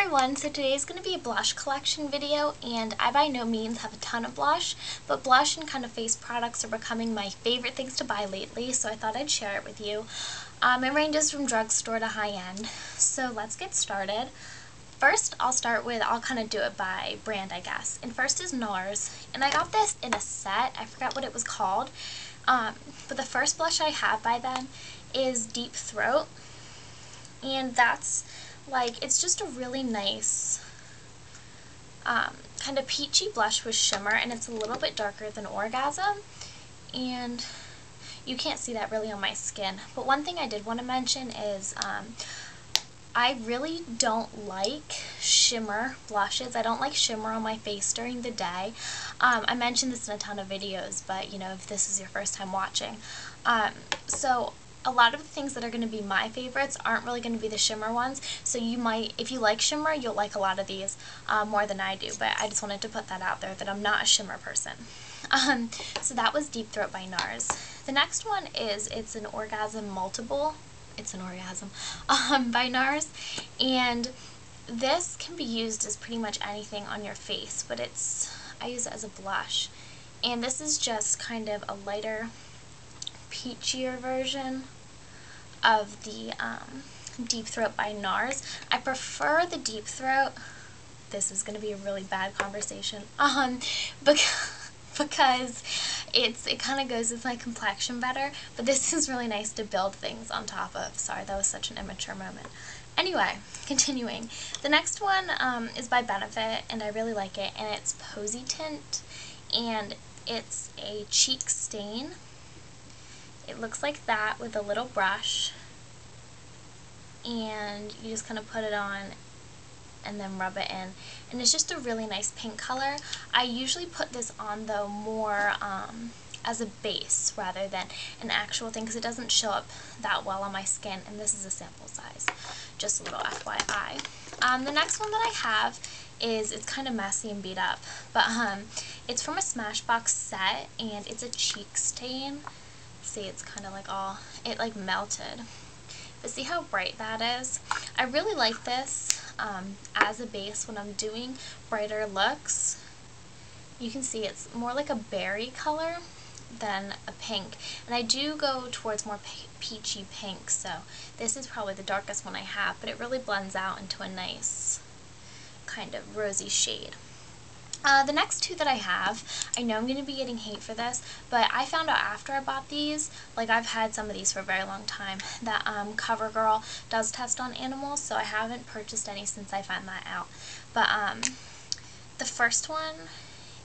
everyone, so today's going to be a blush collection video, and I by no means have a ton of blush, but blush and kind of face products are becoming my favorite things to buy lately, so I thought I'd share it with you. It ranges from drugstore to high-end, so let's get started. First, I'll kind of do it by brand, I guess, and first is Nars, and I got this in a set. I forgot what it was called, but the first blush I have by them is Deep Throat, and that's it's just a really nice kind of peachy blush with shimmer, and it's a little bit darker than Orgasm, and you can't see that really on my skin. But one thing I did want to mention is I really don't like shimmer blushes. I don't like shimmer on my face during the day. I mentioned this in a ton of videos, but you know, if this is your first time watching. So a lot of the things that are going to be my favorites aren't really going to be the shimmer ones, so you might, if you like shimmer, you'll like a lot of these more than I do, but I just wanted to put that out there that I'm not a shimmer person. So that was Deep Throat by Nars. The next one is, it's an Orgasm Multiple. It's an Orgasm by Nars, and this can be used as pretty much anything on your face, but I use it as a blush, and this is just kind of a lighter, peachier version of the Deep Throat by Nars. I prefer the Deep Throat. This is going to be a really bad conversation because it kind of goes with my complexion better, but this is really nice to build things on top of. Sorry, that was such an immature moment. Anyway, continuing. The next one is by Benefit, and I really like it, and it's Posy Tint, and it's a cheek stain. It looks like that with a little brush, and you just kind of put it on and then rub it in, and it's just a really nice pink color. I usually put this on though more as a base rather than an actual thing, because it doesn't show up that well on my skin, and this is a sample size, just a little FYI. The next one that I have is, it's kind of messy and beat up, but it's from a Smashbox set, and it's a cheek stain. See, it's kind of like it melted, but see how bright that is? I really like this as a base when I'm doing brighter looks. You can see it's more like a berry color than a pink, and I do go towards more peachy pink, so this is probably the darkest one I have, but it really blends out into a nice kind of rosy shade. The next two that I have, I know I'm going to be getting hate for this, but I found out after I bought these, like I've had some of these for a very long time, that Covergirl does test on animals, so I haven't purchased any since I found that out. But the first one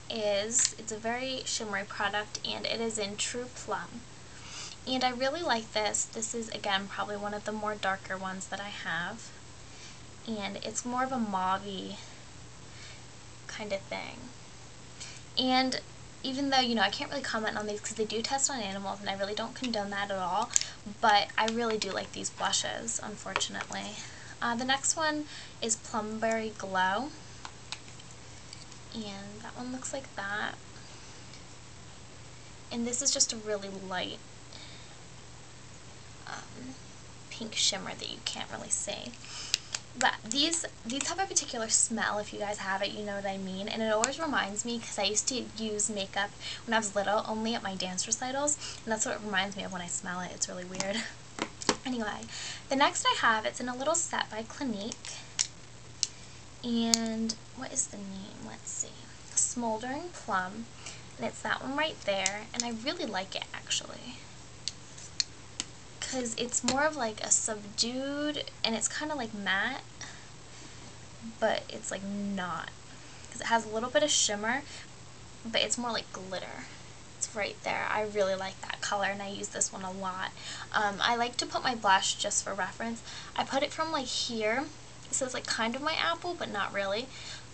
is, it's a very shimmery product, and it is in True Plum. And I really like this. This is, again, probably one of the more darker ones that I have, and it's more of a mauve-y kind of thing. And even though, you know, I can't really comment on these because they do test on animals, and I really don't condone that at all, but I really do like these blushes, unfortunately. The next one is Plumberry Glow, and that one looks like that. And this is just a really light pink shimmer that you can't really see. But these have a particular smell. If you guys have it, you know what I mean. And it always reminds me, because I used to use makeup when I was little only at my dance recitals, and that's what it reminds me of when I smell it. It's really weird. Anyway, the next I have, it's in a little set by Clinique, and what is the name? Let's see. Smoldering Plum, and it's that one right there, and I really like it actually, because it's more of like a subdued, and it's kind of like matte, but it's like not, because it has a little bit of shimmer, but it's more like glitter. It's right there. I really like that color, and I use this one a lot. I like to put my blush, just for reference, I put it from like here. It says like kind of my apple, but not really,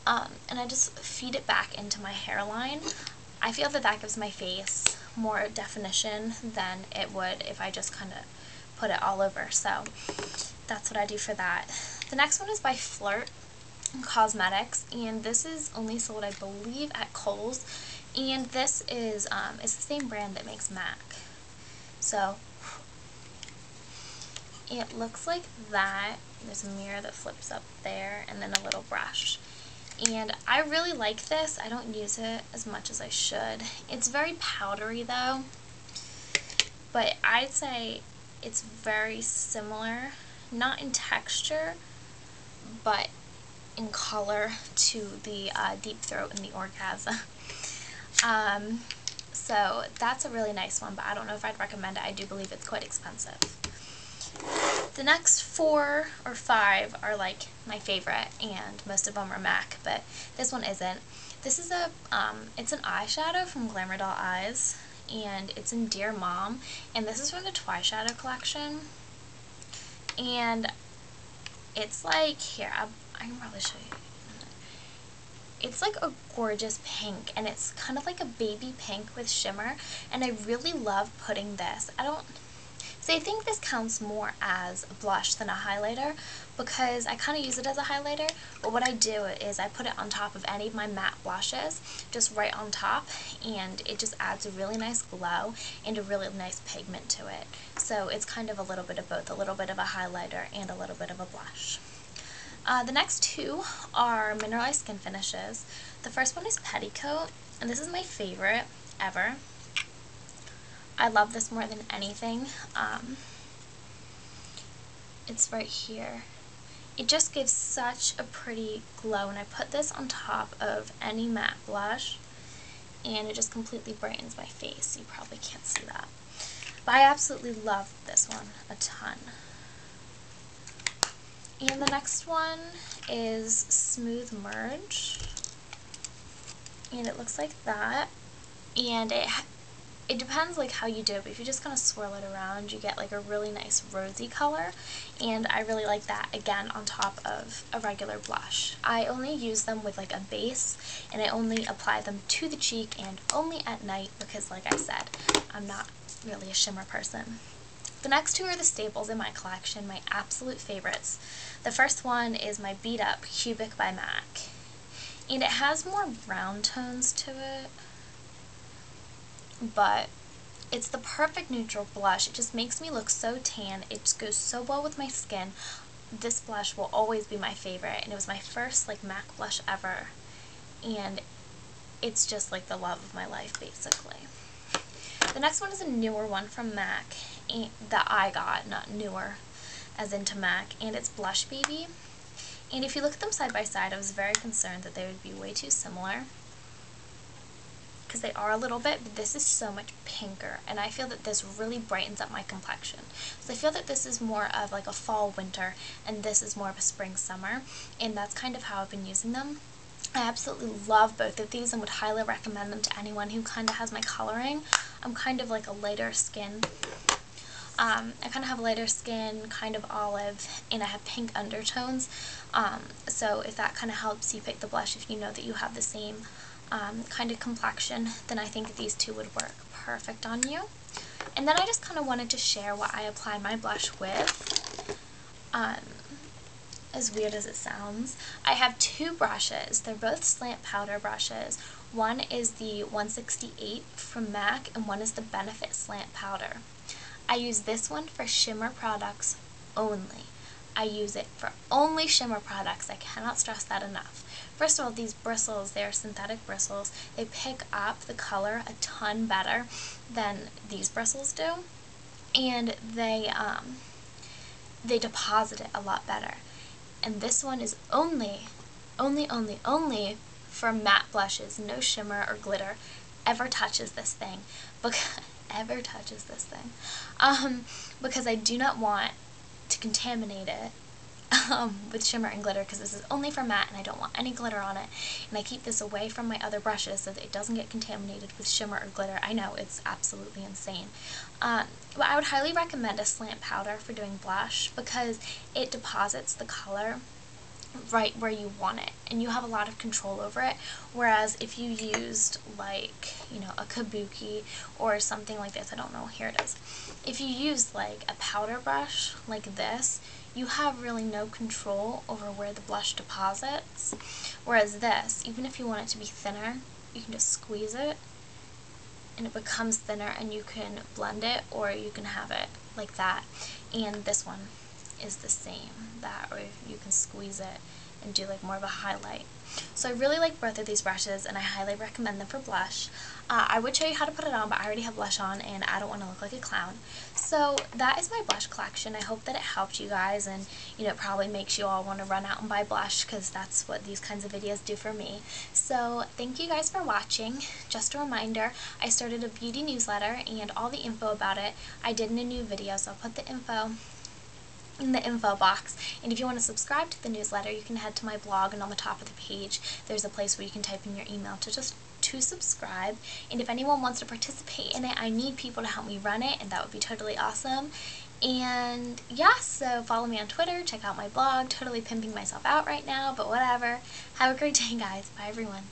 and I just feed it back into my hairline. I feel that that gives my face more definition than it would if I just kind of put it all over, so that's what I do for that. The next one is by Flirt Cosmetics, and this is only sold, I believe, at Kohl's, and this is it's the same brand that makes MAC. So it looks like that, there's a mirror that flips up there, and then a little brush. And I really like this. I don't use it as much as I should. It's very powdery though, but I'd say it's very similar, not in texture, but in color to the Deep Throat and the Orgasm. So that's a really nice one, but I don't know if I'd recommend it. I do believe it's quite expensive. The next 4 or 5 are like my favorite, and most of them are MAC, but this one isn't. This is it's an eyeshadow from Glamour Doll Eyes, and it's in Dear Mom, and this is from the Twi Shadow collection. And it's like, here, I can probably show you. It's like a gorgeous pink, and it's kind of like a baby pink with shimmer, and I really love putting this. I think this counts more as a blush than a highlighter, because I kind of use it as a highlighter, but what I do is I put it on top of any of my matte blushes, just right on top, and it just adds a really nice glow and a really nice pigment to it. So it's kind of a little bit of both, a little bit of a highlighter and a little bit of a blush. The next 2 are mineralized skin finishes. The first one is Petticoat, and this is my favorite ever. I love this more than anything. It's right here. It just gives such a pretty glow, and I put this on top of any matte blush, and it just completely brightens my face. You probably can't see that. But I absolutely love this one a ton. And the next one is Smooth Merge, and it looks like that, and it depends like how you do it, but if you just kind of swirl it around, you get like a really nice rosy color, and I really like that, again, on top of a regular blush. I only use them with like a base, and I only apply them to the cheek and only at night, because like I said, I'm not really a shimmer person. The next 2 are the staples in my collection, my absolute favorites. The first one is my Beat Up Cubic by MAC, and it has more brown tones to it, but it's the perfect neutral blush. It just makes me look so tan. It just goes so well with my skin. This blush will always be my favorite, and it was my first like MAC blush ever, and it's just like the love of my life, basically. The next one is a newer one from MAC that I got, not newer as into MAC, and it's Blush Baby. And if you look at them side by side, I was very concerned that they would be way too similar, because they are a little bit, but this is so much pinker, and I feel that this really brightens up my complexion. So I feel that this is more of like a fall winter, and this is more of a spring summer, and that's kind of how I've been using them. I absolutely love both of these and would highly recommend them to anyone who kind of has my coloring. I'm kind of like a lighter skin. I kind of have lighter skin, kind of olive, and I have pink undertones. So if that kind of helps you pick the blush, if you know that you have the same kind of complexion, then I think these 2 would work perfect on you. And then I just kind of wanted to share what I apply my blush with. As weird as it sounds, I have 2 brushes. They're both slant powder brushes. One is the 168 from MAC, and one is the Benefit Slant Powder. I use this one for shimmer products only. I use it for only shimmer products. I cannot stress that enough. First of all, these bristles, they're synthetic bristles. They pick up the color a ton better than these bristles do, and they deposit it a lot better. And this one is only for matte blushes. No shimmer or glitter ever touches this thing. Because I do not want to contaminate it with shimmer and glitter, because this is only for matte and I don't want any glitter on it, and I keep this away from my other brushes so that it doesn't get contaminated with shimmer or glitter. I know, it's absolutely insane. But I would highly recommend a slant powder for doing blush, because it deposits the color right where you want it, and you have a lot of control over it, whereas if you used like, you know, a kabuki or something like this, I don't know, here it is, if you use like a powder brush like this, you have really no control over where the blush deposits, whereas this, even if you want it to be thinner, you can just squeeze it and it becomes thinner, and you can blend it or you can have it like that. And this one, is the same, that, or you can squeeze it and do like more of a highlight. So I really like both of these brushes, and I highly recommend them for blush. I would show you how to put it on, but I already have blush on and I don't want to look like a clown. So that is my blush collection. I hope that it helped you guys, and you know, it probably makes you all want to run out and buy blush, because that's what these kinds of videos do for me. So thank you guys for watching. Just a reminder, I started a beauty newsletter, and all the info about it I did in a new video, so I'll put the info in the info box. And if you want to subscribe to the newsletter, you can head to my blog, and on the top of the page there's a place where you can type in your email to subscribe. And if anyone wants to participate in it, I need people to help me run it, and that would be totally awesome. And yeah, so follow me on Twitter, check out my blog. Totally pimping myself out right now, but whatever. Have a great day, guys. Bye everyone.